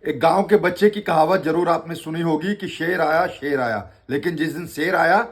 एक गांव के बच्चे की कहावत जरूर आपने सुनी होगी कि शेर आया, लेकिन जिस दिन शेर आया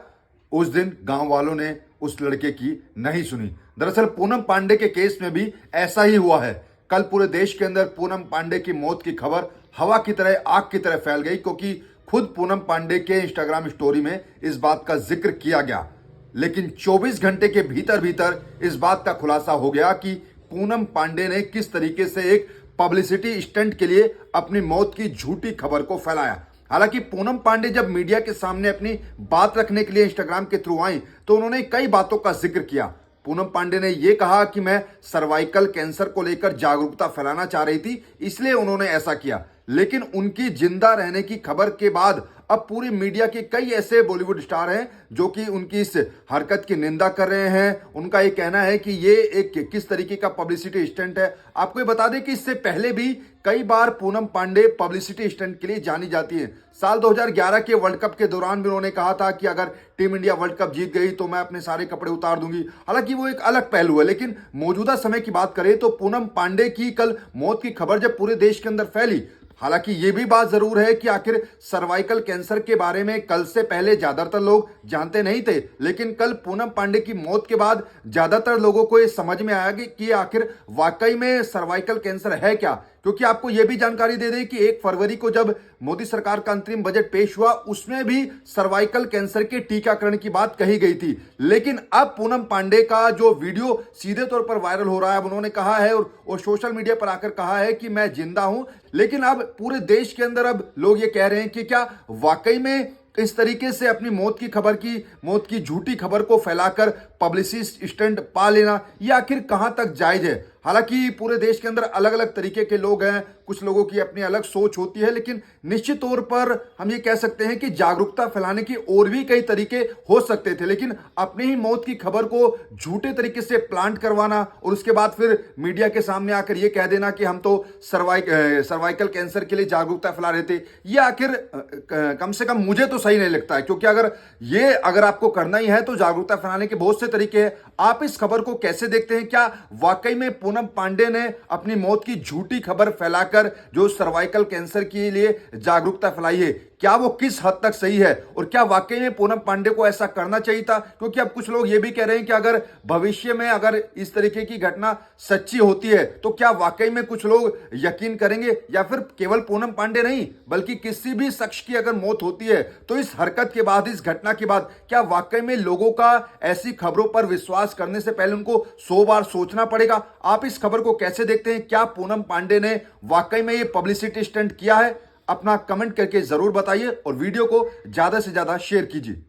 उस दिन गांव वालों ने उस लड़के की नहीं सुनी। दरअसल पूनम पांडे के केस में भी ऐसा ही हुआ है। कल पूरे देश के अंदर पूनम पांडे की मौत की खबर हवा की तरह, आग की तरह फैल गई, क्योंकि खुद पूनम पांडे के इंस्टाग्राम स्टोरी में इस बात का जिक्र किया गया। लेकिन 24 घंटे के भीतर भीतर इस बात का खुलासा हो गया कि पूनम पांडे ने किस तरीके से एक पब्लिसिटी स्टंट के लिए अपनी मौत की झूठी खबर को फैलाया। हालांकि पूनम पांडे जब मीडिया के सामने अपनी बात रखने के लिए इंस्टाग्राम के थ्रू आई तो उन्होंने कई बातों का जिक्र किया। पूनम पांडे ने यह कहा कि मैं सर्वाइकल कैंसर को लेकर जागरूकता फैलाना चाह रही थी, इसलिए उन्होंने ऐसा किया। लेकिन उनकी जिंदा रहने की खबर के बाद अब पूरी मीडिया के कई ऐसे बॉलीवुड स्टार हैं जो कि उनकी इस हरकत की निंदा कर रहे हैं। उनका ये कहना है कि ये एक किस तरीके का पब्लिसिटी स्टंट है। आपको ये बता दें कि इससे पहले भी कई बार पूनम पांडे पब्लिसिटी स्टंट के लिए जानी जाती है। साल 2011 के वर्ल्ड कप के दौरान भी उन्होंने कहा था कि अगर टीम इंडिया वर्ल्ड कप जीत गई तो मैं अपने सारे कपड़े उतार दूंगी। हालांकि वो एक अलग पहलू है, लेकिन मौजूदा समय की बात करें तो पूनम पांडे की कल मौत की खबर जब पूरे देश के अंदर फैली, हालांकि ये भी बात जरूर है कि आखिर सर्वाइकल कैंसर के बारे में कल से पहले ज्यादातर लोग जानते नहीं थे, लेकिन कल पूनम पांडे की मौत के बाद ज्यादातर लोगों को ये समझ में आया कि आखिर वाकई में सर्वाइकल कैंसर है क्या। क्योंकि आपको यह भी जानकारी दे दें कि 1 फरवरी को जब मोदी सरकार का अंतरिम बजट पेश हुआ उसमें भी सर्वाइकल कैंसर के टीकाकरण की बात कही गई थी। लेकिन अब पूनम पांडे का जो वीडियो सीधे तौर पर वायरल हो रहा है, अब उन्होंने कहा है और सोशल मीडिया पर आकर कहा है कि मैं जिंदा हूं। लेकिन अब पूरे देश के अंदर अब लोग ये कह रहे हैं कि क्या वाकई में इस तरीके से अपनी मौत की झूठी खबर को फैलाकर पब्लिसिटी स्टंट पा लेना यह आखिर कहां तक जायज है। हालांकि पूरे देश के अंदर अलग अलग तरीके के लोग हैं, कुछ लोगों की अपनी अलग सोच होती है, लेकिन निश्चित तौर पर हम ये कह सकते हैं कि जागरूकता फैलाने की और भी कई तरीके हो सकते थे। लेकिन अपनी ही मौत की खबर को झूठे तरीके से प्लांट करवाना और उसके बाद फिर मीडिया के सामने आकर ये कह देना कि हम तो सर्वाइकल कैंसर के लिए जागरूकता फैला रहे थे, ये आखिर कम से कम मुझे तो सही नहीं लगता है। क्योंकि अगर आपको करना ही है तो जागरूकता फैलाने के बहुत से तरीके हैं। आप इस खबर को कैसे देखते हैं? क्या वाकई में पूनम पांडे ने अपनी मौत की झूठी खबर फैलाकर जो सर्वाइकल कैंसर के लिए जागरूकता फैलाई है, क्या वो किस हद तक सही है? और क्या वाकई में पूनम पांडे को ऐसा करना चाहिए था? क्योंकि अब कुछ लोग ये भी कह रहे हैं कि अगर भविष्य में अगर इस तरीके की घटना सच्ची होती है तो क्या वाकई में कुछ लोग यकीन करेंगे, या फिर केवल पूनम पांडे नहीं बल्कि किसी भी शख्स की अगर मौत होती है तो इस हरकत के बाद, इस घटना के बाद क्या वाकई में लोगों का ऐसी खबरों पर विश्वास करने से पहले उनको 100 बार सोचना पड़ेगा? आप इस खबर को कैसे देखते हैं? क्या पूनम पांडे ने वाकई में ये पब्लिसिटी स्टंट किया है? अपना कमेंट करके जरूर बताइए और वीडियो को ज्यादा से ज्यादा शेयर कीजिए।